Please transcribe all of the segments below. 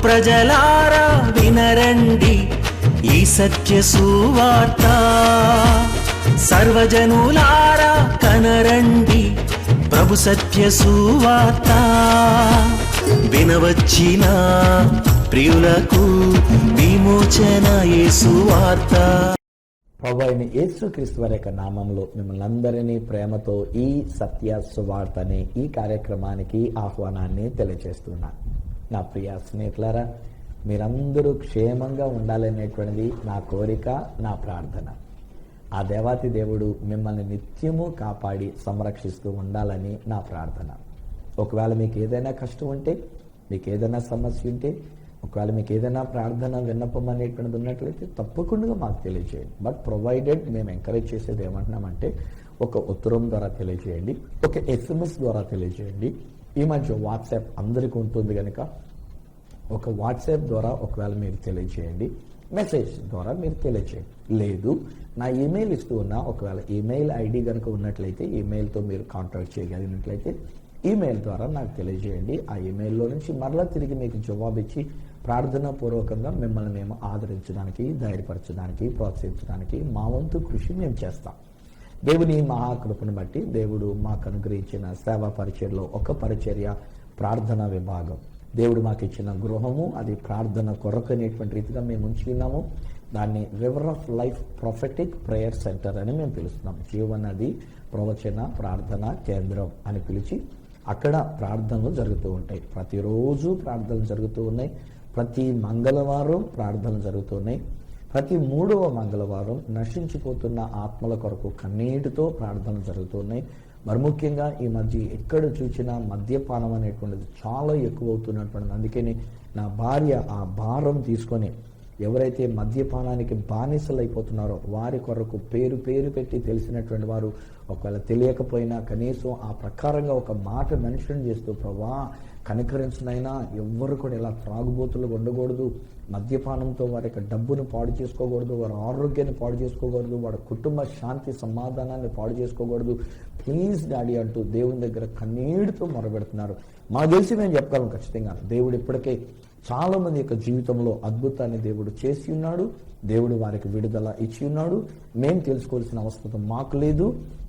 ప్రజలారా వినరండి ఈ సత్య సువార్త, సర్వజనులారా కనరండి ప్రభు సత్య సువార్త. వినవచ్చిన ప్రియులకు విమోచన యేసు వార్త. ప్రభువైన యేసుక్రీస్తు వారి యొక్క నామంలో మిమ్మల్ని అందరినీ ప్రేమతో ఈ సత్య సువార్త అనే ఈ కార్యక్రమానికి ఆహ్వానాన్ని తెలియజేస్తున్నాను. నా ప్రియ స్నేహితులారా, మీరందరూ క్షేమంగా ఉండాలనేటువంటిది నా కోరిక, నా ప్రార్థన. ఆ దేవాతి దేవుడు మిమ్మల్ని నిత్యము కాపాడి సంరక్షిస్తూ ఉండాలని నా ప్రార్థన. ఒకవేళ మీకు ఏదైనా కష్టం ఉంటే, మీకు ఏదైనా సమస్య ఉంటే, ఒకవేళ మీకు ఏదైనా ప్రార్థన విన్నపం అనేటువంటిది ఉన్నట్లయితే తప్పకుండా మాకు తెలియజేయండి. బట్ ప్రొవైడెడ్ మేము ఎంకరేజ్ చేసేది ఏమంటున్నామంటే, ఒక ఉత్తరం ద్వారా తెలియజేయండి, ఒక SMS ద్వారా తెలియజేయండి. ఈ మధ్య వాట్సాప్ అందరికీ ఉంటుంది కనుక ఒక వాట్సాప్ ద్వారా ఒకవేళ మీరు తెలియజేయండి, మెసేజ్ ద్వారా మీరు తెలియజేయండి. లేదు, నా ఈమెయిల్ ఇస్తూ ఉన్నా, ఒకవేళ ఈమెయిల్ ID కనుక ఉన్నట్లయితే ఈమెయిల్తో మీరు కాంటాక్ట్ చేయగలిగినట్లయితే ఈమెయిల్ ద్వారా నాకు తెలియజేయండి. ఆ ఈమెయిల్లో నుంచి మరలా తిరిగి మీకు జవాబిచ్చి ప్రార్థనా పూర్వకంగా మిమ్మల్ని మేము ఆదరించడానికి, ధైర్యపరచడానికి, ప్రోత్సహించడానికి మా వంతు కృషి మేము చేస్తాం. దేవుని మహాకృపను బట్టి దేవుడు మాకు అనుగ్రహించిన సేవా పరిచర్యలో ఒక పరిచర్య ప్రార్థనా విభాగం. దేవుడు మాకు ఇచ్చిన గృహము, అది ప్రార్థన కొరకు అనేటువంటి రీతిగా మేము ఉంచి ఉన్నాము. దాన్ని river of life prophetic prayer centre అని మేము పిలుస్తున్నాం. జీవనది ప్రవచన ప్రార్థన కేంద్రం అని పిలిచి అక్కడ ప్రార్థనలు జరుగుతూ ఉంటాయి. ప్రతిరోజు ప్రార్థనలు జరుగుతూ ఉన్నాయి. ప్రతి మంగళవారం ప్రార్థనలు జరుగుతున్నాయి. ప్రతి 3వ మంగళవారం నశించిపోతున్న ఆత్మల కొరకు కన్నీటితో ప్రార్థనలు జరుగుతున్నాయి. మరి ముఖ్యంగా ఈ మధ్య ఎక్కడ చూసినా మద్యపానం అనేటువంటిది చాలా ఎక్కువ అవుతున్నటువంటిది. అందుకని నా భార్య ఆ భారం తీసుకొని ఎవరైతే మద్యపానానికి బానిసలు అయిపోతున్నారో వారి కొరకు పేరు పెట్టి తెలిసినటువంటి వారు ఒకవేళ తెలియకపోయినా కనీసం ఆ ప్రకారంగా ఒక మాట మెన్షన్ చేస్తూ, ప్రభా కనికరించినైనా ఎవ్వరు కూడా ఇలా త్రాగుబోతులు ఉండకూడదు, మద్యపానంతో వారి యొక్క డబ్బును పాడు చేసుకోకూడదు, వారి ఆరోగ్యాన్ని పాడు చేసుకోకూడదు, వారి కుటుంబ శాంతి సమాధానాన్ని పాడు చేసుకోకూడదు, ప్లీజ్ డాడీ అంటూ దేవుని దగ్గర కన్నీటితో మొరబెడుతున్నారు. మాకు తెలిసి మేము చెప్పగలం ఖచ్చితంగా దేవుడు ఇప్పటికే చాలా మంది యొక్క జీవితంలో అద్భుతాన్ని దేవుడు చేసి ఉన్నాడు. దేవుడు వారికి విడుదల ఇచ్చి ఉన్నాడు. మేము తెలుసుకోవాల్సిన అవసరం మాకు లేదు.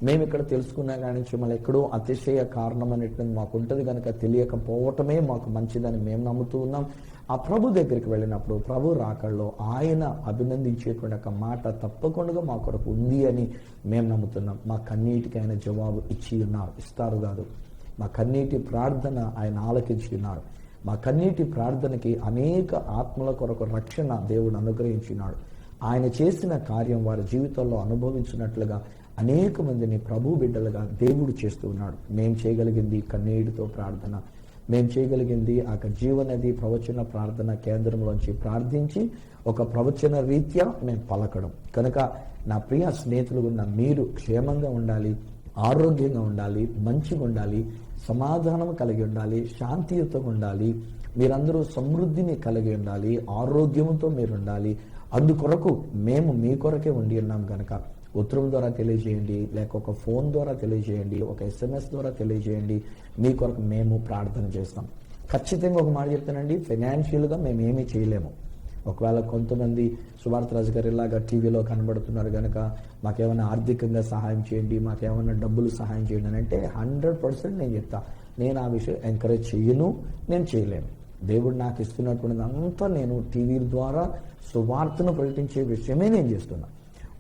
మేము ఇక్కడ తెలుసుకున్నా కానీ మళ్ళీ ఎక్కడో అతిశయ కారణం అనేటువంటి మాకు ఉంటుంది కనుక తెలియకపోవటమే మాకు మంచిదని మేము నమ్ముతూ ఉన్నాం. ఆ ప్రభు దగ్గరికి వెళ్ళినప్పుడు ప్రభు రాకల్లో ఆయన అభినందించేటువంటి ఒక మాట తప్పకుండా మా కొరకు ఉంది అని మేము నమ్ముతున్నాం. మా కన్నీటికి ఆయన జవాబు ఇచ్చి ఉన్నారు, ఇస్తారు కాదు. మా కన్నీటి ప్రార్థన ఆయన ఆలకించి ఉన్నారు. మా కన్నీటి ప్రార్థనకి అనేక ఆత్మల కొరకు రక్షణ దేవుడు అనుగ్రహించినాడు. ఆయన చేసిన కార్యం వారి జీవితంలో అనుభవించినట్లుగా అనేక మందిని ప్రభు బిడ్డలుగా దేవుడు చేస్తూ ఉన్నాడు. మేము చేయగలిగింది కన్నీటితో ప్రార్థన. మేము చేయగలిగింది ఆ జీవనది ప్రవచన ప్రార్థన కేంద్రంలోంచి ప్రార్థించి ఒక ప్రవచన రీత్యా మేము పలకడం. కనుక నా ప్రియ స్నేహితులు ఉన్న మీరు క్షేమంగా ఉండాలి, ఆరోగ్యంగా ఉండాలి, మంచిగా ఉండాలి, సమాధానం కలిగి ఉండాలి, శాంతియుతంగా ఉండాలి, మీరందరూ సమృద్ధిని కలిగి ఉండాలి, ఆరోగ్యంతో మీరు ఉండాలి. అందుకొరకు మేము మీ కొరకే ఉండి ఉన్నాం కనుక ఉత్తరం ద్వారా తెలియజేయండి, లేక ఒక ఫోన్ ద్వారా తెలియజేయండి, ఒక SMS ద్వారా తెలియజేయండి. మీ కొరకు మేము ప్రార్థన చేస్తాం. ఖచ్చితంగా ఒక మాట చెప్తానండి, ఫైనాన్షియల్గా మేము ఏమీ చేయలేము. ఒకవేళ కొంతమంది సువార్త రాజు గారు ఇలాగా టీవీలో కనబడుతున్నారు కనుక మాకేమైనా ఆర్థికంగా సహాయం చేయండి, మాకేమైనా డబ్బులు సహాయం చేయండి అని అంటే 100% నేను చెప్తా, నేను ఆ విషయం ఎంకరేజ్ చేయను, నేను చేయలేను. దేవుడు నాకు ఇస్తున్నటువంటిది అంతా నేను టీవీ ద్వారా సువార్తను ప్రకటించే విషయమే నేను చేస్తున్నా.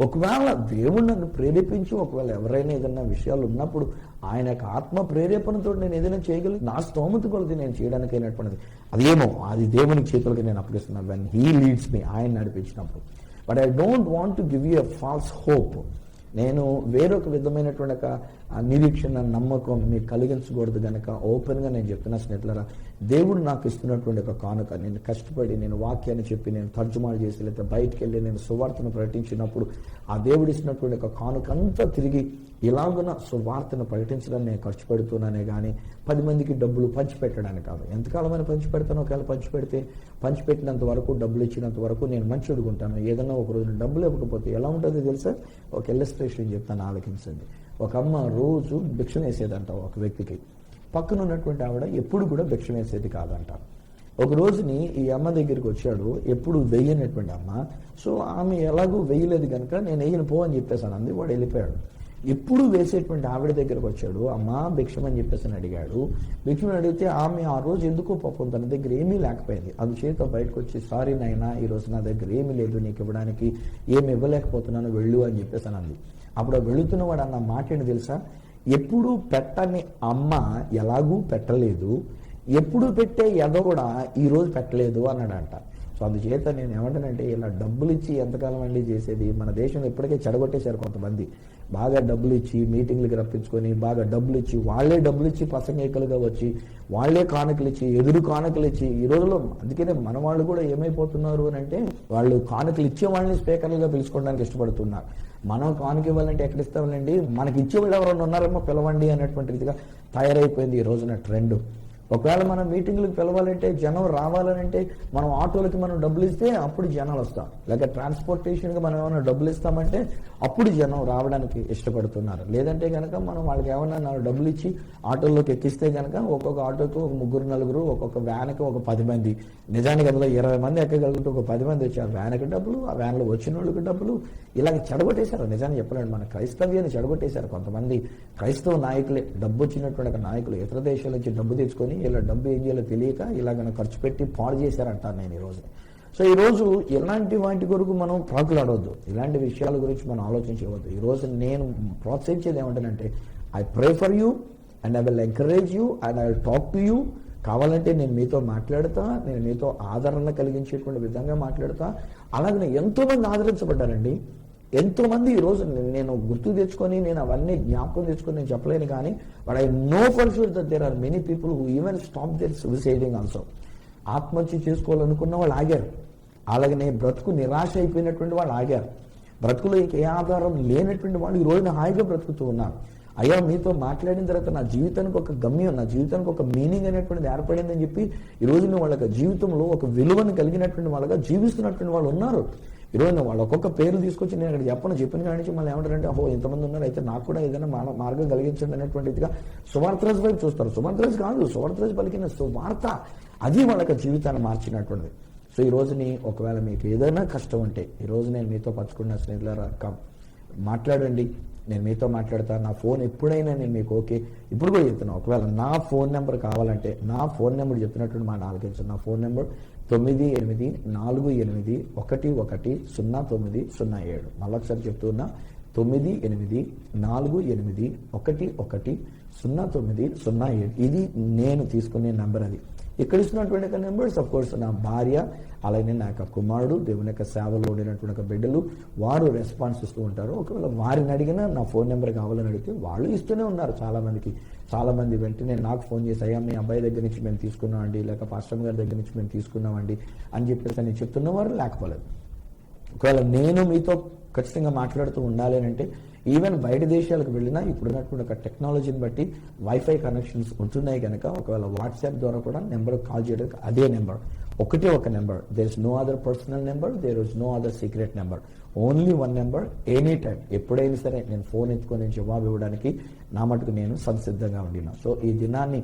ఒకవేళ దేవుడు నన్ను ప్రేరేపించి ఒకవేళ ఎవరైనా ఏదైనా విషయాలు ఉన్నప్పుడు ఆయన యొక్క ఆత్మ ప్రేరేపణతో నేను ఏదైనా చేయగలిగి నా స్తోమత కొలది నేను చేయడానికి అయినటువంటిది అదేమో అది దేవుని చేతులకి నేను అప్పగిస్తున్నాను. వెన్ హీ లీడ్స్ మీ, ఆయన నడిపించినప్పుడు. But I don't want to give you a false hope. నేను వేరొక విధమైనటువంటి ఒక నిరీక్షణ, నమ్మకం మీకు కలిగించకూడదు కనుక ఓపెన్గా నేను చెప్తున్నా స్నేహితులారా, దేవుడు నాకు ఇస్తున్నటువంటి ఒక కానుక. నేను కష్టపడి నేను వాక్యాన్ని చెప్పి నేను తర్జుమాలు చేసి లేకపోతే బయటికి వెళ్ళి నేను సువార్తను ప్రకటించినప్పుడు ఆ దేవుడు ఇస్తున్నటువంటి ఒక కానుక అంతా తిరిగి ఇలాగున సువార్తను ప్రకటించడానికి నేను ఖర్చు పెడుతున్నానే కానీ 10 మందికి డబ్బులు పంచిపెట్టడానికి కాదు. ఎంతకాలమైనా పంచిపెడతాను. ఒకవేళ పంచిపెట్టినంత వరకు, డబ్బులు ఇచ్చినంత వరకు నేను మంచి అడుగుంటాను. ఏదన్నా ఒక రోజు డబ్బులు ఇవ్వకపోతే ఎలా ఉంటుందో తెలుసా? ఒక ఇల్లస్ట్రేషన్ చెప్తాను, ఆలకించండి. ఒక అమ్మ రోజు భిక్ష వేసేదంట ఒక వ్యక్తికి. పక్కన ఉన్నటువంటి ఆవిడ ఎప్పుడు కూడా భిక్ష వేసేది కాదంట. ఒక రోజుని ఈ అమ్మ దగ్గరికి వచ్చాడు, ఎప్పుడు వెయ్యనటువంటి అమ్మ. సో ఆమె ఎలాగూ వెయ్యలేదు కనుక నేను వెయ్యను పో అని చెప్పేసాను అంది. వాడు వెళ్ళిపోయాడు. ఎప్పుడు వేసేటువంటి ఆవిడ దగ్గరకు వచ్చాడు, అమ్మా భిక్షమని చెప్పేసి అడిగాడు. భిక్షమని అడిగితే ఆమె ఆ రోజు ఎందుకో పాపం తన దగ్గర ఏమీ లేకపోయింది. అందుచేత బయటకు వచ్చి, సారీ నాయనా, ఈ రోజు నా దగ్గర ఏమీ లేదు, నీకు ఇవ్వడానికి ఏమి ఇవ్వలేకపోతున్నాను, వెళ్ళు అని చెప్పేసి అంది. అప్పుడు వెళుతున్నవాడు అన్న మాట ఏంటి తెలుసా, ఎప్పుడు పెట్టని అమ్మ ఎలాగూ పెట్టలేదు, ఎప్పుడు పెట్టే ఎద కూడా ఈ రోజు పెట్టలేదు అన్నాడంట. సో అందుచేత నేను ఏమంటానంటే, ఇలా డబ్బులు ఇచ్చి ఎంతకాలం అండి చేసేది? మన దేశంలో ఇప్పటికే చెడగొట్టేశారు కొంతమంది. బాగా డబ్బులు ఇచ్చి మీటింగ్లకి రప్పించుకొని, బాగా డబ్బులు ఇచ్చి, వాళ్లే డబ్బులు ఇచ్చి ప్రసంగికులుగా వచ్చి, వాళ్లే కానుకలు ఇచ్చి, ఎదురు కానుకలు ఇచ్చి, ఈ రోజుల్లో అందుకనే మన వాళ్ళు కూడా ఏమైపోతున్నారు అని అంటే, వాళ్ళు కానుకలు ఇచ్చే వాళ్ళని స్పీకర్లుగా పిలుచుకోవడానికి ఇష్టపడుతున్నారు. మనం కానుక ఇవ్వాలంటే ఎక్కడ ఇస్తామండి, మనకి ఇచ్చేవాళ్ళు ఎవరైనా ఉన్నారేమో పిలవండి అనేటువంటి రీతిగా తయారైపోయింది ఈ రోజున ట్రెండ్. ఒకవేళ మనం మీటింగ్లకు పిలవాలంటే, జనం రావాలంటే, మనం ఆటోలకి మనం డబ్బులు ఇస్తే అప్పుడు జనాలు వస్తాం. లేక ట్రాన్స్పోర్టేషన్కి మనం ఏమైనా డబ్బులు ఇస్తామంటే అప్పుడు జనం రావడానికి ఇష్టపడుతున్నారు. లేదంటే కనుక మనం వాళ్ళకి ఏమన్నా డబ్బులు ఇచ్చి ఆటోల్లోకి ఎక్కిస్తే కనుక ఒక్కొక్క ఆటోకి ఒక 3-4, ఒక్కొక్క వ్యాన్కి ఒక 10 మంది, నిజానికి అందులో 20 మంది ఎక్కగలిగితే ఒక 10 మంది వచ్చి ఆ వ్యాన్కి డబ్బులు, ఆ వ్యాన్లో వచ్చిన వాళ్ళకి డబ్బులు, ఇలాగ చెడగొట్టేశారు. నిజానికి చెప్పలేండి, మన క్రైస్తవ్యాన్ని చెడగొట్టేశారు కొంతమంది క్రైస్తవ నాయకులే. డబ్బు వచ్చినటువంటి నాయకులు ఇతర దేశాల నుంచి డబ్బు తెచ్చుకొని ఇలా డబ్బు ఏం చేయాలో తెలియక ఇలాగ ఖర్చు పెట్టి పాడు చేశారంటాను నేను ఈరోజు. సో ఈరోజు ఇలాంటి వాటి కొరకు మనం ప్రాకులాడవద్దు, ఇలాంటి విషయాల గురించి మనం ఆలోచించవద్దు. ఈరోజు నేను ప్రోత్సహించేది ఏమంటానంటే, I pray for you and I will encourage you and I will talk to you. కావాలంటే నేను మీతో మాట్లాడతా, నేను మీతో ఆదరణ కలిగించేటువంటి విధంగా మాట్లాడతా. అలాగే ఎంతోమంది ఆదరించబడ్డారండి. ఎంతోమంది ఈరోజు నేను గుర్తు తెచ్చుకొని, నేను అవన్నీ జ్ఞాపకం తెచ్చుకొని నేను చెప్పలేను, కానీ but I know for sure that there are many people who even stop their suiciding also. ఆత్మహత్య చేసుకోవాలనుకున్న వాళ్ళు ఆగారు. అలాగనే బ్రతుకు నిరాశ అయిపోయినటువంటి వాళ్ళు ఆగారు. బ్రతుకులో ఇంక ఏ ఆధారం లేనటువంటి వాళ్ళు ఈ రోజున హాయిగా బ్రతుకుతూ ఉన్నారు. అయ్యా, మీతో మాట్లాడిన తర్వాత నా జీవితానికి ఒక గమ్యం, నా జీవితానికి ఒక మీనింగ్ అనేటువంటిది ఏర్పడిందని చెప్పి ఈ రోజున వాళ్ళకి జీవితంలో ఒక విలువను కలిగినటువంటి వాళ్ళగా జీవిస్తున్నటువంటి వాళ్ళు ఉన్నారు. ఈరోజు వాళ్ళు ఒక్కొక్క పేర్లు తీసుకొచ్చి నేను అక్కడ చెప్పిన కాడి నుంచి మళ్ళీ ఏమంటారంటే, అహో ఇంతమంది ఉన్నారు, అయితే నాకు కూడా ఏదైనా మార్గం కలిగించండి అనేటువంటిదిగా సువార్తరాజు వైపు చూస్తారు. సువార్తరాజు కాదు, సువార్తరాజు పలికిన సువార్త, అది వాళ్ళకి జీవితాన్ని మార్చినటువంటిది. సో ఈ రోజుని ఒకవేళ మీకు ఏదైనా కష్టం ఉంటే, ఈ రోజు నేను మీతో పంచుకున్న స్నేహితులారా, మాట్లాడండి, నేను మీతో మాట్లాడతా. నా ఫోన్ ఎప్పుడైనా నేను మీకు ఓకే, ఇప్పుడు కూడా చెప్తున్నాను, ఒకవేళ నా ఫోన్ నెంబర్ కావాలంటే, నా ఫోన్ నెంబర్ చెప్పినట్టు మా నాలుగైదు, నా ఫోన్ నెంబర్ 9848110907. మళ్ళీ ఒకసారి చెప్తున్నా, 9848110907. ఇది నేను తీసుకునే నెంబర్. అది ఇక్కడ ఇస్తున్నటువంటి నెంబర్స్ ఆఫ్ కోర్స్ నా భార్య, అలాగే నా యొక్క కుమారుడు, దేవుని యొక్క సేవలో ఉండినటువంటి బిడ్డలు, వారు రెస్పాన్స్ ఇస్తూ ఉంటారు. ఒకవేళ వారిని అడిగినా నా ఫోన్ నెంబర్ కావాలని అడిగితే వాళ్ళు ఇస్తూనే ఉన్నారు. చాలా మంది వెంటనే నాకు ఫోన్ చేసి, అయ్యా మీ అబ్బాయి దగ్గర నుంచి మేము తీసుకున్నామండి, లేక పాస్టర్ గారి దగ్గర నుంచి మేము తీసుకున్నామండి అని చెప్పేసి నేను చెప్తున్నవారు లేకపోలేదు. ఒకవేళ నేను మీతో ఖచ్చితంగా మాట్లాడుతూ ఉండాలి అంటే, ఈవెన్ బయట దేశాలకు వెళ్ళినా ఇప్పుడున్నటువంటి ఒక టెక్నాలజీని బట్టి వైఫై కనెక్షన్స్ ఉంటున్నాయి కనుక, ఒకవేళ వాట్సాప్ ద్వారా కూడా నెంబర్ కాల్ చేయడానికి అదే నెంబర్, ఒకటే ఒక number. There is no other personal number, there is no other secret number, only one number. Any time, ఎప్పుడైనా సరే నేను ఫోన్ ఎత్తుకొని జవాబు ఇవ్వడానికి నా మటుకు నేను సంసిద్ధంగా ఉండినా. సో ఈ దినాన్ని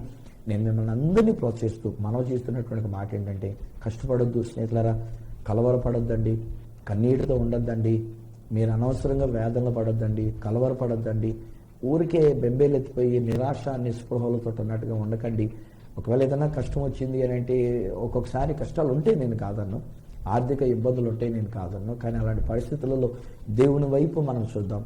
నేను మిమ్మల్ని అందరినీ ప్రోత్సహిస్తూ మనం చేస్తున్నటువంటి మాట ఏంటంటే, కష్టపడొద్దు స్నేహితులారా, కలవరపడొద్దండి, కన్నీటితో ఉండొద్దండి, మీరు అనవసరంగా వేదనలు పడొద్దండి, కలవరపడొద్దండి, ఊరికే బెంబేలెత్తిపోయి నిరాశ నిస్పృహలతో ఉన్నట్టుగా ఉండకండి. ఒకవేళ ఏదైనా కష్టం వచ్చింది అని అంటే, ఒక్కొక్కసారి కష్టాలు ఉంటాయి, నేను కాదన్ను, ఆర్థిక ఇబ్బందులు ఉంటాయి, నేను కాదన్ను, కానీ అలాంటి పరిస్థితులలో దేవుని వైపు మనం చూద్దాం,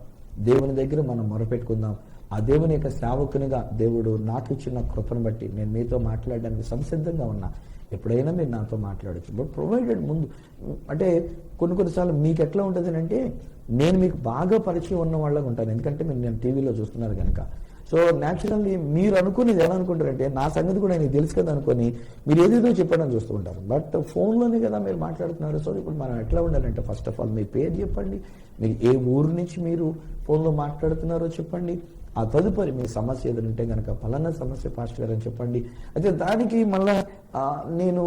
దేవుని దగ్గర మనం మొరపెట్టుకుందాం. ఆ దేవుని యొక్క సేవకునిగా దేవుడు నాకు ఇచ్చిన కృపను బట్టి నేను మీతో మాట్లాడడానికి సంసిద్ధంగా ఉన్నా. ఎప్పుడైనా మీరు నాతో మాట్లాడచ్చు, బట్ ప్రొవైడెడ్ ముందు అంటే కొన్నిసార్లు మీకు ఎట్లా ఉంటుంది అంటే, నేను మీకు బాగా పరిచయం ఉన్న వాళ్ళగా ఉంటాను, ఎందుకంటే మీరు నేను టీవీలో చూస్తున్నారు కనుక. సో న్యాచురల్లీ మీరు అనుకునేది ఎలా అనుకుంటారంటే, నా సంగతి కూడా నీకు తెలుసు కదా అనుకొని మీరు ఏదేదో చెప్పడం చూస్తూ ఉంటారు. బట్ ఫోన్లోనే కదా మీరు మాట్లాడుతున్నారు. సో ఇప్పుడు మనం ఎట్లా ఉండాలంటే, ఫస్ట్ ఆఫ్ ఆల్ మీ పేరు చెప్పండి, మీరు ఏ ఊరు నుంచి మీరు ఫోన్లో మాట్లాడుతున్నారో చెప్పండి. ఆ తదుపరి మీ సమస్య ఏదంటే కనుక, పలానా సమస్య పాస్టర్ గారు అని చెప్పండి. అయితే దానికి మళ్ళా నేను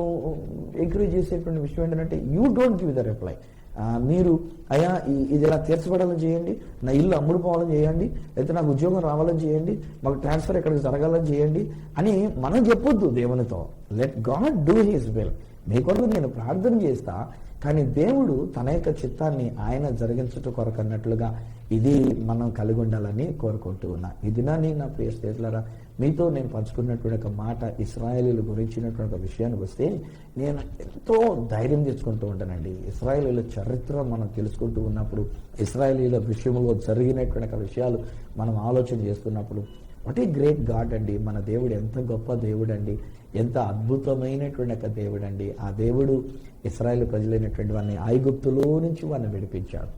ఎంకరేజ్ చేసేటువంటి విషయం ఏంటంటే, you don't give the reply. మీరు అయ్యా ఇది ఇలా తీర్చబడాలని చేయండి, నా ఇల్లు అమ్ముడు పోవాలని చేయండి, లేకపోతే నాకు ఉద్యోగం రావాలని చేయండి, మాకు ట్రాన్స్ఫర్ ఎక్కడికి జరగాలని చేయండి అని మనం చెప్పొద్దు దేవునితో. Let God do his will. మీ కొరకు నేను ప్రార్థన చేస్తా, కానీ దేవుడు తన యొక్క చిత్తాన్ని ఆయన జరిగించట కొరకు అన్నట్లుగా ఇది మనం కలిగి ఉండాలని కోరుకుంటూ ఉన్నా. ఈ దినాన్ని నా ప్రియ స్నేహితులారా, మీతో నేను పంచుకున్నటువంటి ఒక మాట, ఇశ్రాయేలీల గురించినటువంటి ఒక విషయానికి వస్తే నేను ఎంతో ధైర్యం తెచ్చుకుంటూ ఉంటానండి. ఇశ్రాయేలీల చరిత్ర మనం తెలుసుకుంటూ ఉన్నప్పుడు, ఇశ్రాయేలీల విషయంలో జరిగినటువంటి ఒక విషయాలు మనం ఆలోచన చేస్తున్నప్పుడు, వాట్ ఏ గ్రేట్ గాడ్ అండి. మన దేవుడు ఎంత గొప్ప దేవుడు అండి, ఎంత అద్భుతమైనటువంటి ఒక దేవుడు అండి. ఆ దేవుడు ఇశ్రాయేలు ప్రజలైనటువంటి వారిని ఐగుప్తులో నుంచి వారిని విడిపించాడు,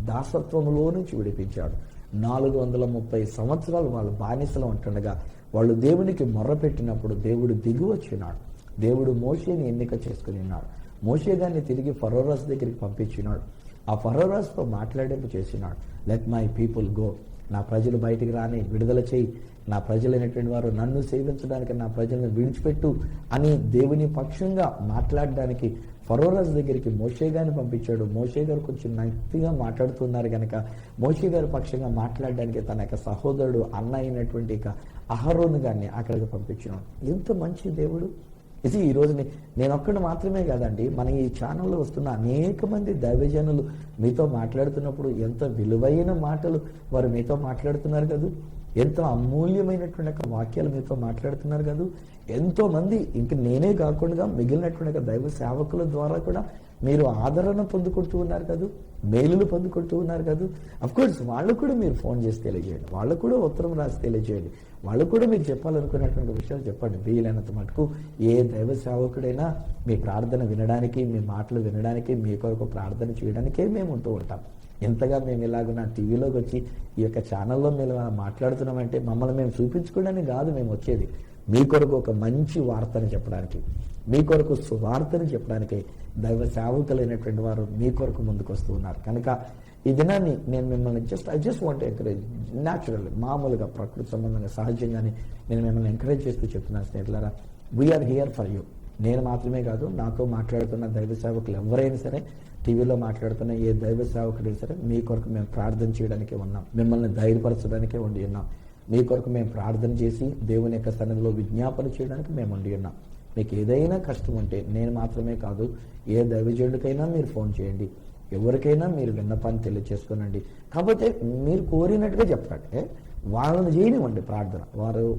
దాసత్వంలో నుంచి విడిపించాడు. 430 సంవత్సరాలు వాళ్ళు బానిసలో ఉంటుండగా వాళ్ళు దేవునికి మొర్రపెట్టినప్పుడు దేవుడు దిగి వచ్చినాడు. దేవుడు మోషేని ఎన్నిక చేసుకుని ఉన్నాడు. మోషే గారిని తిరిగి ఫరోరాజు దగ్గరికి పంపించినాడు. ఆ ఫరోరాజుతో మాట్లాడేపు చేసినాడు. లెట్ మై పీపుల్ గో, నా ప్రజలు బయటికి రాని, విడుదల చేయి, నా ప్రజలైనటువంటి వారు నన్ను సేవించడానికి నా ప్రజలను విడిచిపెట్టు అని దేవుని పక్షంగా మాట్లాడడానికి ఫరోరాజు దగ్గరికి మోషే గారిని పంపించాడు. మోషే గారు కొంచెం నైతిగా మాట్లాడుతున్నారు కనుక మోషే గారి పక్షంగా మాట్లాడడానికి తన యొక్క సహోదరుడు అన్న అయినటువంటి ఇక అహరోను గారిని అక్కడికి పంపించినాడు. ఎంత మంచి దేవుడు ఇది. ఈ రోజు నేను ఒక్కడు మాత్రమే కాదండి, మన ఈ ఛానల్లో వస్తున్న అనేక మంది దైవజనులు మీతో మాట్లాడుతున్నప్పుడు ఎంత విలువైన మాటలు వారు మీతో మాట్లాడుతున్నారు కదా, ఎంతో అమూల్యమైనటువంటి వాక్యాలు మీతో మాట్లాడుతున్నారు కదా. ఎంతో మంది, ఇంక నేనే కాకుండా మిగిలినటువంటి దైవ సేవకుల ద్వారా కూడా మీరు ఆదరణ పొందుకుంటూ ఉన్నారు కదా, మేలులు పొందుకుంటూ ఉన్నారు కదా. అఫ్కోర్స్ వాళ్ళకు కూడా మీరు ఫోన్ చేసి తెలియజేయండి, వాళ్ళకు కూడా ఉత్తరం రాసి తెలియజేయండి, వాళ్ళకు కూడా మీరు చెప్పాలనుకున్నటువంటి విషయాలు చెప్పండి. వీలైనంత మటుకు ఏ దైవ సేవకుడైనా మీ ప్రార్థన వినడానికి, మీ మాటలు వినడానికి, మీ కొరకు ప్రార్థన చేయడానికే మేము ఉంటూ ఉంటాం. ఎంతగా మేము ఇలాగ నా టీవీలోకి వచ్చి ఈ యొక్క ఛానల్లో మేము మాట్లాడుతున్నామంటే మమ్మల్ని మేము చూపించుకోవడానికి కాదు మేము వచ్చేది, మీ కొరకు ఒక మంచి వార్తని చెప్పడానికి, మీ కొరకు సువార్తని చెప్పడానికి దైవ సేవకులైనటువంటి వారు మీ కొరకు ముందుకు వస్తూ ఉన్నారు. కనుక ఈ దినాన్ని నేను మిమ్మల్ని I just want encourage, natural, మామూలుగా ప్రకృతి సంబంధంగా సహజంగానే నేను మిమ్మల్ని ఎంకరేజ్ చేస్తూ చెప్తున్నాను స్నేహితులారా, వీఆర్ హియర్ ఫర్ యూ. నేను మాత్రమే కాదు, నాతో మాట్లాడుతున్న దైవ సేవకులు ఎవరైనా సరే, టీవీలో మాట్లాడుతున్న ఏ దైవ సేవకుడైనా సరే, మీ కొరకు మేము ప్రార్థన చేయడానికే ఉన్నాం, మిమ్మల్ని ధైర్యపరచడానికే ఉండి ఉన్నాం, మీ కొరకు మేము ప్రార్థన చేసి దేవుని యొక్క సన్నిధిలో విజ్ఞాపన చేయడానికి మేము ఉండి ఉన్నాం. మీకు ఏదైనా కష్టం ఉంటే నేను మాత్రమే కాదు, ఏ దైవజనుడికైనా మీరు ఫోన్ చేయండి, ఎవరికైనా మీరు విన్నపాన్ని తెలియచేసుకోనండి. కాకపోతే మీరు కోరినట్టుగా చెప్పండి, వాళ్ళని చేయనివ్వండి ప్రార్థన.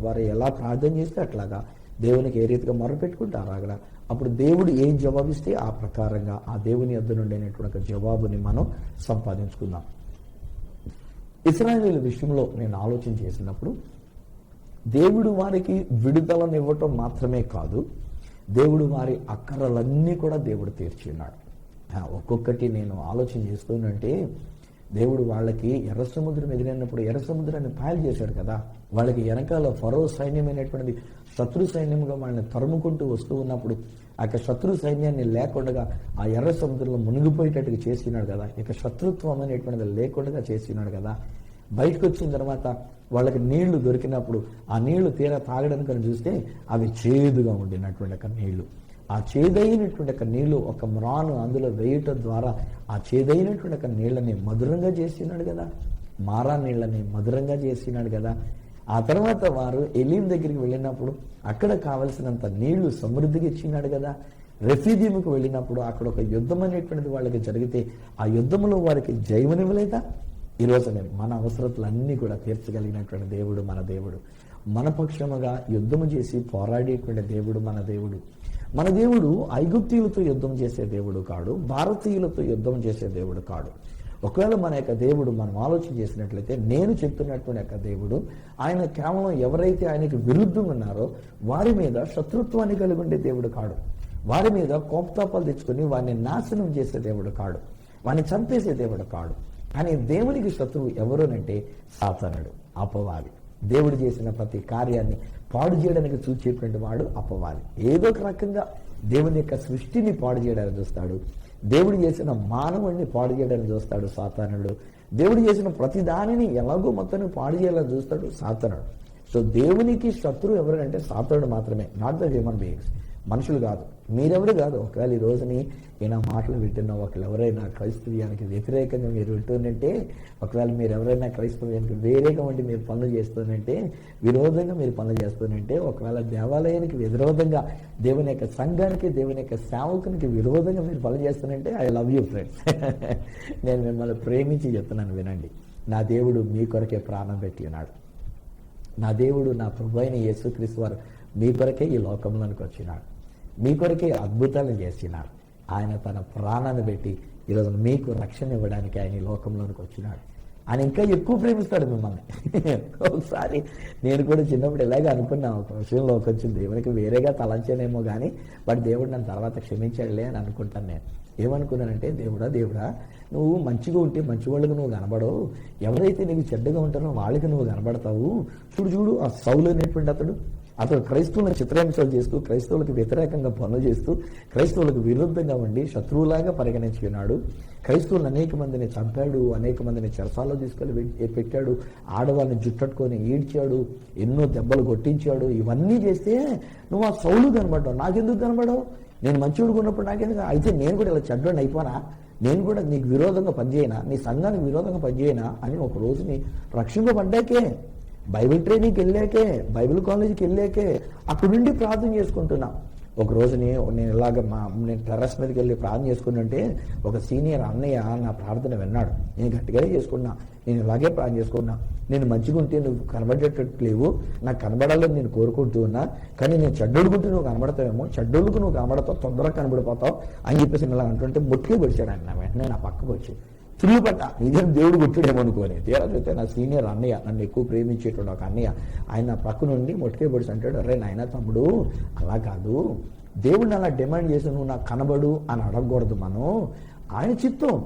వారు ఎలా ప్రార్థన చేస్తే అట్లాగా దేవునికి ఏ రీతిగా మొరపెట్టుకుంటారు అక్కడ, అప్పుడు దేవుడు ఏం జవాబిస్తే ఆ ప్రకారంగా ఆ దేవుని యొద్ద నుండి అనేటువంటి జవాబుని మనం సంపాదించుకుందాం. ఇశ్రాయేలీయుల విషయంలో నేను ఆలోచన చేసినప్పుడు దేవుడు వారికి విడుదలనివ్వటం మాత్రమే కాదు, దేవుడు వారి అక్కరలన్నీ కూడా దేవుడు తీర్చి ఉన్నాడు. ఒక్కొక్కటి నేను ఆలోచన చేస్తుంటే, దేవుడు వాళ్ళకి ఎర్ర సముద్రం ఎదురైనప్పుడు ఎర్ర సముద్రాన్ని పాయలు చేశాడు కదా, వాళ్ళకి వెనకాల ఫరో సైన్యమైనటువంటిది శత్రు సైన్యంగా వాళ్ళని తరుముకుంటూ వస్తూ ఉన్నప్పుడు ఆ శత్రు సైన్యాన్ని లేకుండా ఆ ఎర్ర సముద్రంలో మునిగిపోయేటట్టుగా చేసినాడు కదా, ఇక శత్రుత్వం అనేటువంటిది లేకుండా చేసినాడు కదా. బయటకు వచ్చిన తర్వాత వాళ్ళకి నీళ్లు దొరికినప్పుడు ఆ నీళ్లు తీరా తాగడానికి చూస్తే అవి చేదుగా ఉండినటువంటి నీళ్లు, ఆ చేదైనటువంటి నీళ్లు ఒక మ్రాను అందులో వేయటం ద్వారా ఆ చేదైనటువంటి నీళ్ళని మధురంగా చేసినాడు కదా, మారా నీళ్ళని మధురంగా చేసినాడు కదా. ఆ తర్వాత వారు ఎలీం దగ్గరికి వెళ్ళినప్పుడు అక్కడ కావలసినంత నీళ్లు సమృద్ధిగా ఇచ్చినాడు కదా. రెఫీదీముకు వెళ్ళినప్పుడు అక్కడ ఒక యుద్ధం అనేటువంటిది వాళ్ళకి జరిగితే ఆ యుద్ధంలో వారికి జయమనివ్వలేదా. ఈరోజునే మన అవసరతలన్నీ కూడా తీర్చగలిగినటువంటి దేవుడు మన దేవుడు, మన పక్షముగా యుద్ధము చేసి పోరాడేటువంటి దేవుడు మన దేవుడు. మన దేవుడు ఐగుప్తీయులతో యుద్ధం చేసే దేవుడు కాడు, భారతీయులతో యుద్ధం చేసే దేవుడు కాడు. ఒకవేళ మన యొక్క దేవుడు మనం ఆలోచన చేసినట్లయితే, నేను చెప్తున్నటువంటి యొక్క దేవుడు ఆయన కేవలం ఎవరైతే ఆయనకు విరుద్ధంగా ఉన్నారో వారి మీద శత్రుత్వాన్ని కలిగి ఉండే దేవుడు కాడు, వారి మీద కోపతాపాలు తెచ్చుకొని వారిని నాశనం చేసే దేవుడు కాడు, వారిని చంపేసే దేవుడు కాడు. కానీ దేవునికి శత్రువు ఎవరునంటే సాతానుడు, అపవాది. దేవుడు చేసిన ప్రతి కార్యాన్ని పాడు చేయడానికి చూచేటువంటి వాడు అపవాది. ఏదో ఒక రకంగా దేవుని యొక్క సృష్టిని పాడు చేయడానికి చూస్తాడు, దేవుడు చేసిన మానవుడిని పాడు చేయడానికి చూస్తాడు సాతానుడు, దేవుడు చేసిన ప్రతి దానిని ఎలాగో మొత్తాన్ని పాడు చేయాలని చూస్తాడు సాతానుడు. సో దేవునికి శత్రువు ఎవరంటే సాతానుడు మాత్రమే, నాట్ ద హ్యూమన్ బీయింగ్స్. మనుషులు కాదు, మీరెవరు కాదు. ఒకవేళ ఈ రోజుని ఈయన మాటలు వింటున్న ఒకళ్ళు ఎవరైనా క్రైస్తవ్యానికి వ్యతిరేకంగా మీరు వింటున్నట్టే, ఒకవేళ మీరు ఎవరైనా క్రైస్తవ్యానికి వేరేగా ఉండి మీరు పనులు చేస్తున్నట్టే, విరోధంగా మీరు పనులు చేస్తున్నట్టే, ఒకవేళ దేవాలయానికి విరోధంగా, దేవుని యొక్క సంఘానికి, దేవుని యొక్క సేవకునికి విరోధంగా మీరు పనులు చేస్తున్నట్టే, ఐ లవ్ యూ ఫ్రెండ్స్. నేను మిమ్మల్ని ప్రేమించి చెప్తున్నాను, వినండి. నా దేవుడు మీ కొరకే ప్రాణం పెట్టి ఉన్నాడు. నా దేవుడు, నా ప్రభు అయిన యేసుక్రీస్తు వారు మీ కొరకే ఈ లోకంలోనికి వచ్చినాడు, మీ కొరకే అద్భుతాలు చేసినాడు. ఆయన తన ప్రాణాన్ని పెట్టి ఈరోజు మీకు రక్షణ ఇవ్వడానికి ఆయన ఈ లోకంలోనికి వచ్చినాడు. ఆయన ఇంకా ఎక్కువ ప్రేమిస్తాడు మిమ్మల్ని. ఒకసారి నేను కూడా చిన్నప్పుడు ఇలాగే అనుకున్నా, ఒక విషయంలో కొంచెం దేవునికి వేరేగా తలంచానేమో కానీ బట్ దేవుడు నన్ను తర్వాత క్షమించాడులే అని అనుకుంటాను. నేను ఏమనుకున్నానంటే, దేవుడా నువ్వు మంచిగా ఉంటే మంచి వాళ్ళకి నువ్వు కనబడవు, ఎవరైతే నీకు చెడ్డగా ఉంటారో వాళ్ళకి నువ్వు కనబడతావు. చూడు ఆ సౌలు అనేటువంటి అతడు క్రైస్తవులను చిత్రహింసలు చేస్తూ, క్రైస్తవులకు వ్యతిరేకంగా పనులు చేస్తూ, క్రైస్తవులకు విరుద్ధంగా ఉండి శత్రువులాగా పరిగణించి ఉన్నాడు. క్రైస్తవులను అనేక మందిని చంపాడు, అనేక మందిని చెరసాల్లో తీసుకెళ్ళి పెట్టాడు, ఆడవాళ్ళని జుట్టట్టుకొని ఈడ్చాడు, ఎన్నో దెబ్బలు కొట్టించాడు. ఇవన్నీ చేస్తే నువ్వు ఆ సౌలు కనబడ్డావు, నాకెందుకు కనబడవు? నేను మంచివాడు ఉన్నప్పుడు నాకెందుకు? అయితే నేను కూడా ఇలా చెడ్డోడిని అయిపోనా? నేను కూడా నీకు విరోధంగా పనిచేయనా? నీ సంఘానికి విరోధంగా పనిచేయనా అని ఒక రోజుని రక్షింపబడ్డాకే, బైబిల్ ట్రైనింగ్కి వెళ్ళాకే, బైబిల్ కాలేజీకి వెళ్ళాకే అక్కడి నుండి ప్రార్థన చేసుకుంటున్నా. ఒక రోజుని నేను టెర్రస్ మీదకి వెళ్ళి ప్రార్థన చేసుకుంటుంటే ఒక సీనియర్ అన్నయ్య నా ప్రార్థన విన్నాడు. నేను గట్టిగానే చేసుకున్నా, నేను ఇలాగే ప్రార్థన చేసుకున్నా. నేను మంచిగా ఉంటే నువ్వు కనబడేటట్టు లేవు, నాకు కనబడాలని నేను కోరుకుంటూ ఉన్నా, కానీ నేను చెడ్డోడుకుంటే నువ్వు కనబడతావేమో, చెడ్డోళ్ళకు నువ్వు కనబడతావు, తొందరగా కనబడిపోతావు అని చెప్పేసి ఇలా అంటుంటే ముట్టికి పొడిచాడు ఆయన. వెంటనే నా పక్కకు వచ్చి తిరుగుపడ్డ, ఇదేం దేవుడు కొట్టుడేమనుకోని. తీరా చూస్తే నా సీనియర్ అన్నయ్య, నన్ను ఎక్కువ ప్రేమించేటువంటి ఒక అన్నయ్య, ఆయన నా పక్క నుండి మొట్టికే పొడిచి అంటాడు, అరే నాయన తమ్ముడు, అలా కాదు, దేవుడిని అలా డిమాండ్ చేసి నువ్వు నాకు కనబడు అని అడగకూడదు. మనం ఆయన చిత్తం,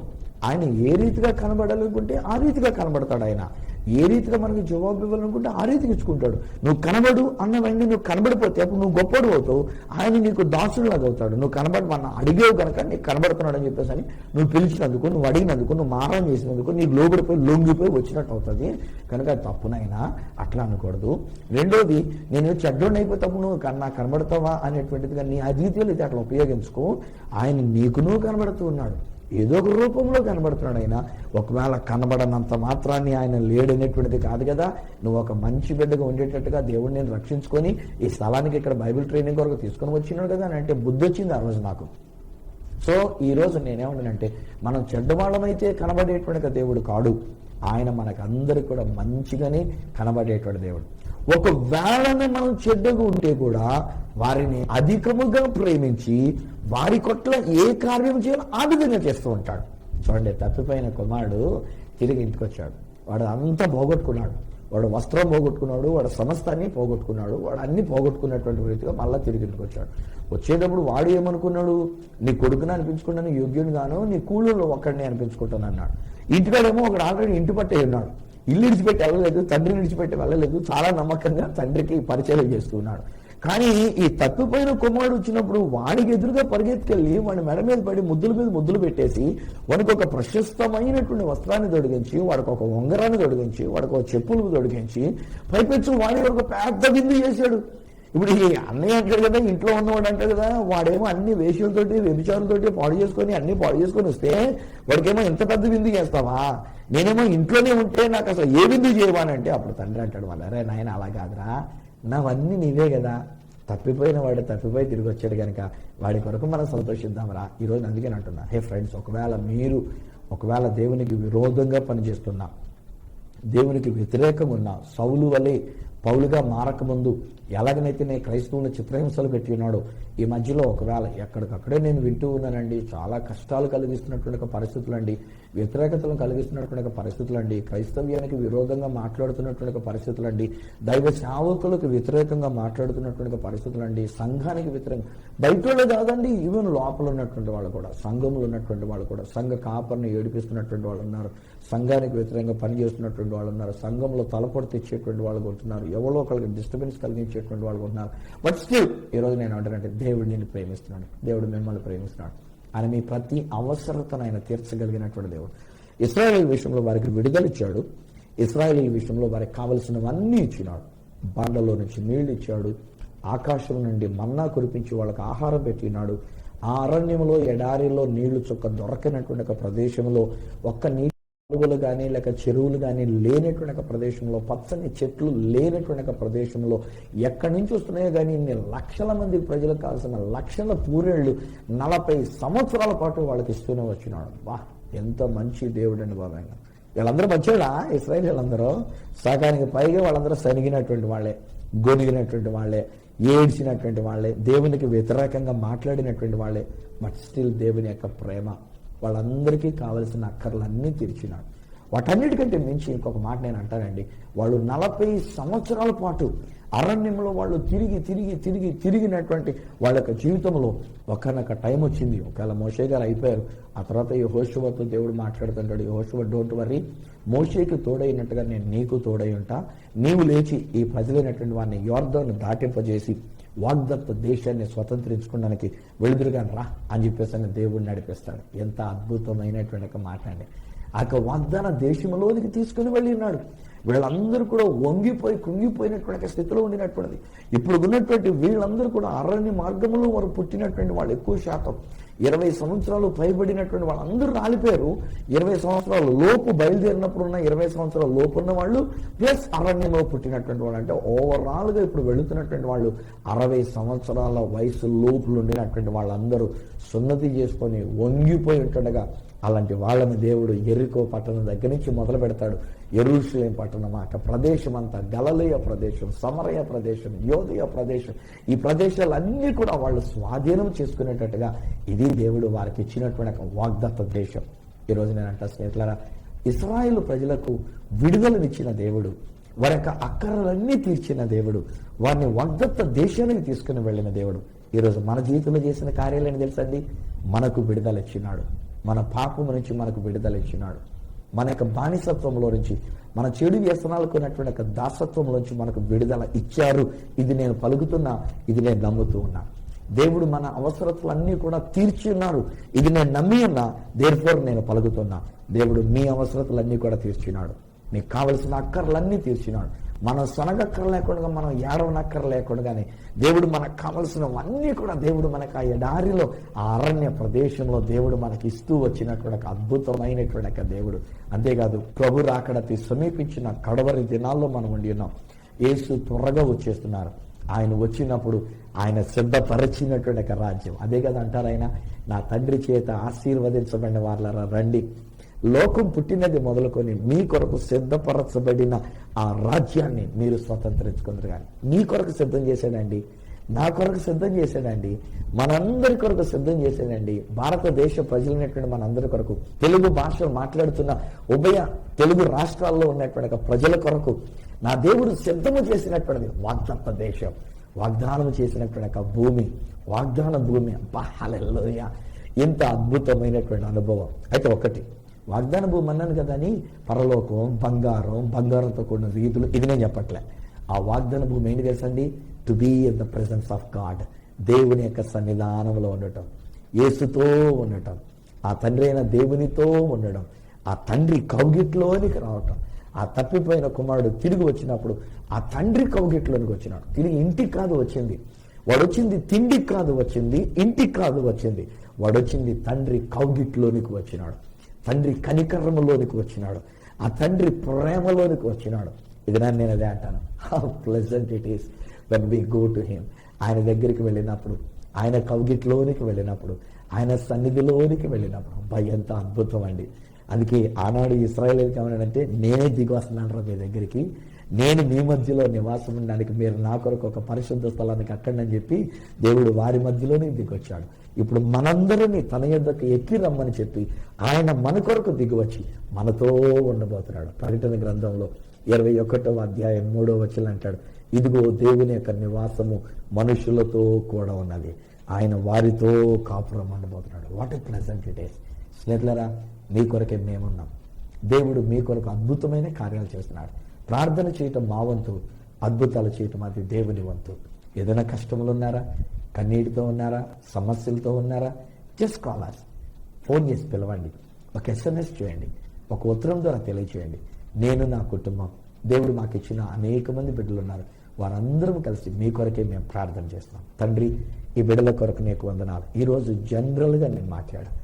ఆయన ఏ రీతిగా కనబడాలనుకుంటే ఆ రీతిగా కనబడతాడు. ఆయన ఏ రీతిగా మనకి జవాబు ఇవ్వాలనుకుంటే ఆ రీతికి ఇచ్చుకుంటాడు. నువ్వు కనబడు అన్నవన్నీ నువ్వు కనబడిపోతే అప్పుడు నువ్వు గొప్పడు అవుతావు, ఆయన నీకు దాసుడులాగా అవుతాడు. నువ్వు కనబడమన్న అడిగేవు కనుక నీకు కనబడుతున్నాడు అని చెప్పేసి అని నువ్వు పిలిచినందుకు, నువ్వు అడిగినందుకు, నువ్వు మారం చేసినందుకు నీకు లోబడిపోయి లొంగిపోయి వచ్చినట్టు అవుతుంది. కనుక అది తప్పునైనా అట్లా అనకూడదు. రెండోది, నేను చెడ్డోడిని అయిపోతావు, నువ్వు నాకు కనబడతావా అనేటువంటిది నీ ఆ రీతిలో అయితే అట్లా ఉపయోగించుకో. ఆయన నీకు నువ్వు కనబడుతూ ఉన్నాడు, ఏదో ఒక రూపంలో కనబడుతున్నాడు. ఆయన ఒకవేళ కనబడనంత మాత్రాన్ని ఆయన లేడనేటువంటిది కాదు కదా. నువ్వు ఒక మంచి బిడ్డగా ఉండేటట్టుగా దేవుడిని నేను రక్షించుకొని ఈ స్థలానికి ఇక్కడ బైబిల్ ట్రైనింగ్ కొరకు తీసుకొని వచ్చినాడు కదా అని అంటే బుద్ధి వచ్చింది ఆ రోజు నాకు. సో ఈ రోజు నేనేమంటానంటే, మనం చెడ్డవాళ్ళమైతే కనబడేటువంటి దేవుడు కాడు, ఆయన మనకు అందరికి కూడా మంచిగానే కనబడేటువంటి దేవుడు. ఒకవేళనే మనం చెడ్డగా ఉంటే కూడా వారిని అధికముగా ప్రేమించి వారి కొట్ల ఏ కార్యం చేయాలో ఆ విధంగా చేస్తూ ఉంటాడు. చూడండి, తప్పిపోయిన కుమారుడు తిరిగి ఇంటికి వచ్చాడు. వాడు అంతా పోగొట్టుకున్నాడు, వాడు వస్త్రం పోగొట్టుకున్నాడు, వాడు సమస్తాన్ని పోగొట్టుకున్నాడు, వాడు అన్ని పోగొట్టుకున్నటువంటి రీతిగా మళ్ళీ తిరిగి ఇంటికి వచ్చాడు. వచ్చేటప్పుడు వాడు ఏమనుకున్నాడు, నీ కొడుకుని అనిపించుకున్నాను యోగ్యుని గాను, నీ కూళ్ళలో ఒక్కడిని అనిపించుకుంటాను అన్నాడు. ఇంటికాడేమో ఒకడు ఆల్రెడీ ఇంటి పట్టే ఉన్నాడు, ఇల్లు విడిచిపెట్టి వెళ్ళలేదు, తండ్రిని విడిచిపెట్టి వెళ్ళలేదు, చాలా నమ్మకంగా తండ్రికి పరిచయం చేస్తున్నాడు. కానీ ఈ తప్పిపోయిన కుమారుడు వచ్చినప్పుడు వాడికి ఎదురుగా పరిగెత్తుకెళ్ళి వాడి మెడ మీద పడి ముద్దుల మీద ముద్దులు పెట్టేసి వాడికి ఒక ప్రశస్తమైనటువంటి వస్త్రాన్ని తొడిగించి, వాడికి ఒక ఉంగరాన్ని తొడిగించి, వాడికి ఒక చెప్పులు తొడిగించి, పైపెచ్చు వాడి ఒక పెద్ద విందు చేశాడు. ఇప్పుడు ఈ అన్నయ్య అంటాడు కదా, ఇంట్లో ఉన్నవాడు అంటాడు కదా, వాడేమో అన్ని వేషాలతోటి వ్యభిచారులతోటి పాడు చేసుకొని అన్ని పాడు చేసుకొని వస్తే వాడికేమో ఇంత పెద్ద విందు చేస్తావా, నేనేమో ఇంట్లోనే ఉంటే నాకు అసలు ఏ విందు చేయవానంటే అప్పుడు తండ్రి అంటాడు వాళ్ళు, అరే నాయన అలా కాదురా, నావన్నీ నీవే కదా, తప్పిపోయిన వాడు తప్పిపోయి తిరిగి వచ్చాడు కనుక వాడి కొరకు మనం సంతోషిద్దాంరా. ఈరోజు అందుకే అంటున్నా, హే ఫ్రెండ్స్, ఒకవేళ దేవునికి విరోధంగా పనిచేస్తున్నా, దేవునికి వ్యతిరేకంగా ఉన్నా, సౌలు వలె పౌలుగా మారకముందు ఎలాగనైతే నేను క్రైస్తవులను చిత్రహింసలు పెట్టి ఉన్నాడో, ఈ మధ్యలో ఒకవేళ ఎక్కడికక్కడే నేను వింటూ ఉన్నానండి, చాలా కష్టాలు కలిగిస్తున్నటువంటి పరిస్థితులు అండి, వ్యతిరేకతలను కలిగిస్తున్నటువంటి పరిస్థితులు అండి, క్రైస్తవ్యానికి విరోధంగా మాట్లాడుతున్నటువంటి పరిస్థితులు అండి, దైవ సేవకులకు వ్యతిరేకంగా మాట్లాడుతున్నటువంటి పరిస్థితులు అండి, సంఘానికి వ్యతిరేకంగా, బయట కాదండి, ఈవెన్ లోపల ఉన్నటువంటి వాళ్ళు కూడా, సంఘంలో ఉన్నటువంటి వాళ్ళు కూడా, సంఘ కాపర్ని ఏడిపిస్తున్నటువంటి వాళ్ళు ఉన్నారు, సంఘానికి వ్యతిరేకంగా పనిచేస్తున్నటువంటి వాళ్ళు ఉన్నారు, సంఘంలో తలపొడి తెచ్చేటువంటి వాళ్ళు ఉంటున్నారు, ఎవరో ఒకరికి డిస్టర్బెన్స్ కలిగించేటువంటి వాళ్ళు ఉంటున్నారు. బట్ స్టిల్ ఈరోజు నేను అంటానంటే, దేవుడు నిన్ను ప్రేమిస్తున్నాడు, దేవుడు మిమ్మల్ని ప్రేమిస్తున్నాడు. ఆయన మీ ప్రతి అవసరతను ఆయన తీర్చగలిగినటువంటి దేవుడు. ఇశ్రాయేలు విషయంలో వారికి విడుదల ఇచ్చాడు, ఇశ్రాయేలు విషయంలో వారికి కావలసినవన్నీ ఇచ్చినాడు. బండలో నుంచి నీళ్లు ఇచ్చాడు, ఆకాశం నుండి మన్నా కురిపించి వాళ్ళకి ఆహారం పెట్టినాడు. ఆ అరణ్యంలో ఎడారిలో నీళ్లు చుక్క దొరకనటువంటి ఒక ప్రదేశంలో ఒక్క నీటి అడవులు కానీ లేక చెరువులు కానీ లేనటువంటి ఒక ప్రదేశంలో, పచ్చని చెట్లు లేనటువంటి ఒక ప్రదేశంలో ఎక్కడి నుంచి వస్తున్నాయో కానీ ఇన్ని లక్షల మంది ప్రజలకు కావాల్సిన లక్షల పూరేళ్లు 40 సంవత్సరాల పాటు వాళ్ళకి ఇస్తూనే వచ్చినాడు. వా, ఎంత మంచి దేవుడు అండి బాబాయ్. వీళ్ళందరూ మంచివాళ్ళా? ఇశ్రాయేల్ వీళ్ళందరూ సగానికి పైగా వాళ్ళందరూ సనిగినటువంటి వాళ్ళే, గొనిగినటువంటి వాళ్ళే, ఏడ్చినటువంటి వాళ్ళే, దేవునికి వ్యతిరేకంగా మాట్లాడినటువంటి వాళ్ళే. బట్ స్టిల్ దేవుని యొక్క ప్రేమ వాళ్ళందరికీ కావలసిన అక్కర్లన్నీ తీర్చినాడు. వాటన్నిటికంటే మించి ఇంకొక మాట నేను అంటానండి, వాళ్ళు 40 సంవత్సరాల పాటు అరణ్యంలో వాళ్ళు తిరిగినటువంటి వాళ్ళ యొక్క జీవితంలో ఒకనొక టైం వచ్చింది. ఒకవేళ మోషే గారు అయిపోయారు, ఆ తర్వాత యెహోషువతో దేవుడు మాట్లాడుతుంటాడు, యెహోషువ డోంట్ వర్రీ, మోషేకి తోడైనట్టుగా నేను నీకు తోడై ఉంటా, నీవు లేచి ఈ ప్రజలైనటువంటి వారిని యోర్దాను దాటింపజేసి వాగ్దత్త దేశాన్ని స్వతంత్రించుకోవడానికి వెలుదురుగా రా అని చెప్పేసి దేవుడు నడిపిస్తాడు. ఎంత అద్భుతమైనటువంటి ఒక మాట అండి. ఆ యొక్క వాగ్దాన దేశంలోనికి తీసుకుని వెళ్ళినాడు. వీళ్ళందరూ కూడా వంగిపోయి కుంగిపోయినటువంటి స్థితిలో ఉండినటువంటిది. ఇప్పుడు ఉన్నటువంటి వీళ్ళందరూ కూడా అరణ్య మార్గంలో వారు పుట్టినటువంటి వాళ్ళు ఎక్కువ శాతం 20 సంవత్సరాలు పైబడినటువంటి వాళ్ళందరూ రాలిపోయారు. 20 సంవత్సరాల లోపు బయలుదేరినప్పుడు ఉన్న 20 సంవత్సరాల లోపు ఉన్న వాళ్ళు ప్లస్ అరణ్యంలో పుట్టినటువంటి వాళ్ళు, అంటే ఓవరాల్ గా ఇప్పుడు వెళుతున్నటువంటి వాళ్ళు 60 సంవత్సరాల వయసు లోపులు ఉండినటువంటి వాళ్ళందరూ సున్నతి చేసుకొని వంగిపోయి ఉంటుండగా అలాంటి వాళ్ళని దేవుడు యెరికో పట్టణం దగ్గర నుంచి మొదలు పెడతాడు. యెరూషలేం పట్టణం ఆ ప్రదేశం అంతా, గలిలయ ప్రదేశం, సమరయ ప్రదేశం, యోదయ ప్రదేశం, ఈ ప్రదేశాలన్నీ కూడా వాళ్ళు స్వాధీనం చేసుకునేటట్టుగా ఇది దేవుడు వారికి ఇచ్చినటువంటి ఒక వాగ్దత్త దేశం. ఈరోజు నేను అంటా స్నేహితులారా, ఇశ్రాయేలు ప్రజలకు విడుదలనిచ్చిన దేవుడు, వారి యొక్క అక్కరలన్నీ తీర్చిన దేవుడు, వారిని వాగ్దత్త దేశానికి తీసుకుని వెళ్ళిన దేవుడు ఈరోజు మన జీవితంలో చేసిన కార్యాలని తెలుసండి. మనకు విడుదల ఇచ్చినాడు, మన పాపము నుంచి మనకు విడుదల ఇచ్చినాడు, మన యొక్క బానిసత్వంలో నుంచి, మన చెడు వ్యసనాలకు ఉన్నటువంటి యొక్క దాసత్వంలోంచి మనకు విడుదల ఇచ్చారు. ఇది నేను పలుకుతున్నా, ఇది నేను నమ్ముతూ ఉన్నా. దేవుడు మన అవసరతలన్నీ కూడా తీర్చి ఉన్నారు, ఇది నేను నమ్మి ఉన్నా, దేర్ఫోర్ నేను పలుకుతున్నా. దేవుడు మీ అవసరతలన్నీ కూడా తీర్చినాడు, మీకు కావలసిన అక్కర్లన్నీ తీర్చినాడు. మనం సొనగక్కర లేకుండా, మనం ఏడవనక్కర లేకుండానే దేవుడు మనకు కావలసినవన్నీ కూడా దేవుడు మనకు ఆ ఎడారిలో, ఆ అరణ్య ప్రదేశంలో దేవుడు మనకి ఇస్తూ వచ్చినటువంటి ఒక అద్భుతమైనటువంటి ఒక దేవుడు. అంతేకాదు ప్రభు రాకడతి సమీపించిన కడవరి దినాల్లో మనం ఉండి ఉన్నాం. యేసు త్వరగా వచ్చేస్తున్నారు. ఆయన వచ్చినప్పుడు ఆయన సిద్ధపరిచినటువంటి ఒక రాజ్యం అదే కదా అంటారు ఆయన, నా తండ్రి చేత ఆశీర్వదించబడిన వాళ్ళరా రండి, లోకం పుట్టినది మొదలుకొని మీ కొరకు సిద్ధపరచబడిన ఆ రాజ్యాన్ని మీరు స్వతంత్రించుకుందరు. కానీ మీ కొరకు సిద్ధం చేశాడండి, నా కొరకు సిద్ధం చేశాడండి, మనందరి కొరకు సిద్ధం చేశాడండి. భారతదేశ ప్రజలైనటువంటి మనందరి కొరకు, తెలుగు భాషలు మాట్లాడుతున్న ఉభయ తెలుగు రాష్ట్రాల్లో ఉన్నటువంటి ప్రజల కొరకు నా దేవుడు సిద్ధము చేసినటువంటిది వాగ్దత్త దేశం, వాగ్దానం చేసినటువంటి భూమి, వాగ్దాన భూమి. అబ్బా హల్లెలూయా, ఎంత అద్భుతమైనటువంటి అనుభవం. అయితే ఒకటి, వాగ్దాన భూమి అన్నాను కదా అని పరలోకం, బంగారంతో కూడిన రీతులు ఇది నేను చెప్పట్లే. ఆ వాగ్దాన భూమి ఏంటి తెలుసండి? To be in the presence of God, దేవుని యొక్క సన్నిధానంలో ఉండటం, యేసుతో ఉండటం, ఆ తండ్రి అయిన దేవునితో ఉండడం, ఆ తండ్రి కౌగిట్లోనికి రావటం. ఆ తప్పిపోయిన కుమారుడు తిరిగి వచ్చినప్పుడు ఆ తండ్రి కౌగిట్లోనికి వచ్చినాడు. తిరిగి ఇంటికి కాదు వచ్చింది, వాడు వచ్చింది తిండికి కాదు వచ్చింది, ఇంటికి కాదు వచ్చింది, వాడు వచ్చింది తండ్రి కౌగిట్లోనికి వచ్చినాడు, తండ్రి కనికరములోనికి వచ్చినాడు, ఆ తండ్రి ప్రేమలోనికి వచ్చినాడు. ఇది నేను అదే అంటాను, how pleasant it is when we go to him. ఆయన దగ్గరికి వెళ్ళినప్పుడు, ఆయన కౌగిట్లోనికి వెళ్ళినప్పుడు, ఆయన సన్నిధిలోనికి వెళ్ళినప్పుడు, అబ్బాయి ఎంత అద్భుతం అండి. అందుకే ఆనాడు ఇశ్రాయేలుకి ఏమన్నాడంటే, నేనే దిగి వస్తున్నాను మీ దగ్గరికి, నేను మీ మధ్యలో నివాసం ఉండడానికి మీరు నా కొరకు ఒక పరిశుద్ధ స్థలాన్ని కట్టండి అని చెప్పి దేవుడు వారి మధ్యలోనే దిగొచ్చాడు. ఇప్పుడు మనందరినీ తన యొద్దకు ఎక్కి రమ్మని చెప్పి ఆయన మన కొరకు దిగివచ్చి మనతో ఉండబోతున్నాడు. ప్రకటన గ్రంథంలో 21వ అధ్యాయం 3వ వచనం అంటాడు, ఇదిగో దేవుని యొక్క నివాసము మనుషులతో కూడా ఉన్నది, ఆయన వారితో కాపురం ఉండబోతున్నాడు. What a pleasant it is. స్నేహితులారా, మీ కొరకే మేమున్నాం. దేవుడు మీ కొరకు అద్భుతమైన కార్యాలు చేస్తున్నాడు. ప్రార్థన చేయటం మా వంతు, అద్భుతాలు చేయటం అది దేవుని వంతు. ఏదైనా కష్టములు ఉన్నారా, కన్నీటితో ఉన్నారా, సమస్యలతో ఉన్నారా, జస్ట్ కాల్ us, ఫోన్ చేసి పిలవండి, ఒక SMS చేయండి, ఒక ఉత్తరం ద్వారా తెలియచేయండి. నేను, నా కుటుంబం, దేవుడు మాకు ఇచ్చిన అనేక మంది బిడ్డలు ఉన్నారు, వారందరం కలిసి మీ కొరకే మేము ప్రార్థన చేస్తున్నాం. తండ్రి, ఈ బిడ్డల కొరకు నీకు వందనాలు. ఈరోజు జనరల్గా నేను మాట్లాడాను.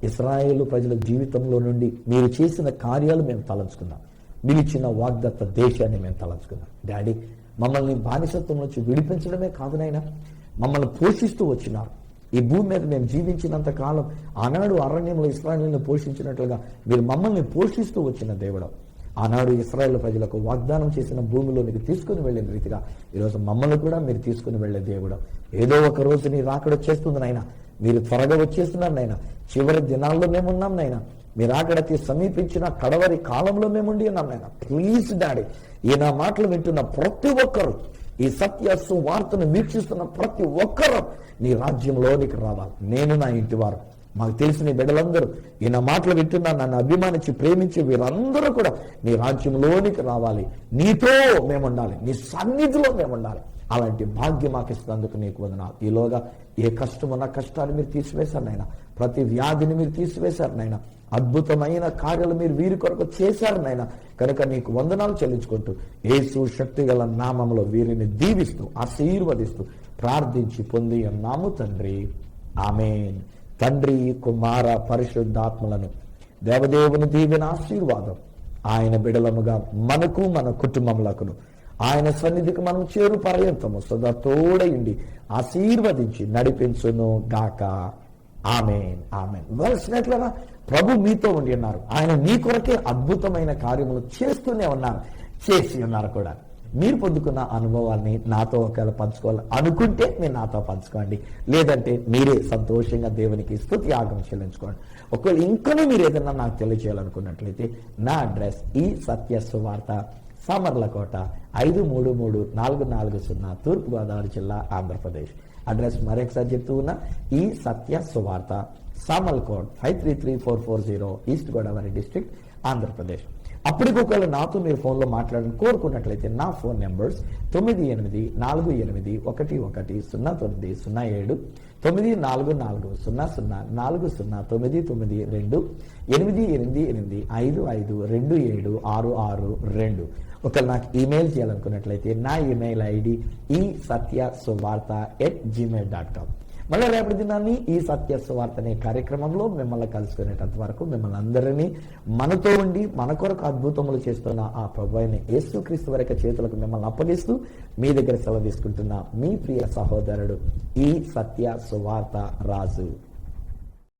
ఇశ్రాయేలు ప్రజల జీవితంలో నుండి మీరు చేసిన కార్యాలు మేము తలంచుకున్నాం. మీరు ఇచ్చిన వాగ్దత్త దేశాన్ని మేము తలంచుకున్నాం. డాడీ, మమ్మల్ని బానిసత్వం నుంచి విడిపించడమే కాదు నాయనా, మమ్మల్ని పోషిస్తూ వచ్చినారు. ఈ భూమి మీద మేము జీవించినంత కాలం ఆనాడు అరణ్యంలో ఇశ్రాయేలును పోషించినట్లుగా మీరు మమ్మల్ని పోషిస్తూ వచ్చిన దేవుడు. ఆనాడు ఇశ్రాయేలు ప్రజలకు వాగ్దానం చేసిన భూమిలోనికి తీసుకుని వెళ్ళిన రీతిగా ఈరోజు మమ్మల్ని కూడా మీరు తీసుకుని వెళ్లే దేవుడు. ఏదో ఒక రోజు నీ రాకడ వచ్చేస్తుంది నాయన. మీరు త్వరగా వచ్చేస్తున్నారు నాయన. చివరి దినాల్లో మేమున్నాం నాయన. మీరు అక్కడికి సమీపించిన కడవరి కాలంలో మేము ఉండి ఉన్నాం నాయన. ప్లీజ్ డాడీ, ఈ నా మాటలు వింటున్న ప్రతి ఒక్కరు, ఈ సత్య సువార్తను వీక్షిస్తున్న ప్రతి ఒక్కరూ నీ రాజ్యంలోనికి రావాలి. నేను, నా ఇంటి వారు, మాకు తెలిసిన బిడ్డలందరూ ఈ నా మాటలు వింటున్నా, నన్ను అభిమానించి ప్రేమించి వీరందరూ కూడా నీ రాజ్యంలోనికి రావాలి. నీతో మేము ఉండాలి, నీ సన్నిధిలో మేము ఉండాలి. అలాంటి భాగ్యం మాకు ఇస్తున్నందుకు నీకు వందనాలు. ఈలోగా ఏ కష్టమున్న కష్టాన్ని మీరు తీసివేశారు నాయన. ప్రతి వ్యాధిని మీరు తీసివేశారు నాయన. అద్భుతమైన కార్యాలు మీరు వీరి కొరకు చేశారు నాయన. కనుక నీకు వందనాలు చెల్లించుకుంటూ యేసు శక్తి గల నామంలో వీరిని దీవిస్తూ ఆశీర్వదిస్తూ ప్రార్థించి పొంది ఉన్నాము తండ్రి, ఆమేన్. తండ్రి, కుమార, పరిశుద్ధాత్మలను దేవదేవుని దీవెన ఆశీర్వాదం ఆయన బిడలముగా మనకు మన కుటుంబములకును ఆయన సన్నిధికి మనం చేరు పర్యంతము సదా తోడయుండి ఆశీర్వదించి నడిపించును గాక. ఆమేన్, ఆమేన్. వలసినట్లుగా ప్రభు మీతో ఉండి ఉన్నారు. ఆయన మీ కొరకే అద్భుతమైన కార్యములు చేస్తూనే ఉన్నారు, చేసి ఉన్నారు కూడా. మీరు పొందుకున్న అనుభవాన్ని నాతో ఒకవేళ పంచుకోవాలి అనుకుంటే మీరు నాతో పంచుకోండి. లేదంటే మీరే సంతోషంగా దేవునికి స్తుతి యాగం చెల్లించుకోండి. ఒకవేళ ఇంకనూ మీరు ఏదైనా నాకు తెలియజేయాలనుకున్నట్లయితే నా అడ్రస్ ఈ సత్య సువార్త, సామర్లకోట 533440, తూర్పుగోదావరి జిల్లా, ఆంధ్రప్రదేశ్. అడ్రస్ మరొకసారి చెప్తూ ఉన్నా, ఈ Satya Suvartha, Samalkot 533440, East Godavari district, Andhra Pradesh. అప్పటికి ఒకవేళ నాతో మీరు ఫోన్లో మాట్లాడాలని కోరుకున్నట్లయితే నా ఫోన్ నెంబర్స్ 9848110907, 9440040992, 8885552766. ఒకవేళ నాకు ఈమెయిల్ చేయాలనుకున్నట్లయితే నా ఈమెయిల్ ఐడి isatyasuvarta@gmail.com. మళ్ళీ రేపటి దినాన్ని ఈ సత్య సువార్త అనే కార్యక్రమంలో మిమ్మల్ని కలుసుకునేటంత వరకు మిమ్మల్ని అందరినీ మనతో ఉండి మన కొరకు అద్భుతములు చేస్తున్న ఆ ప్రభువైన యేసుక్రీస్తు వారి చేతులకు మిమ్మల్ని అప్పగిస్తూ మీ దగ్గర సెలవు తీసుకుంటున్న మీ ప్రియ సహోదరుడు ఈ సత్య సువార్త రాజు.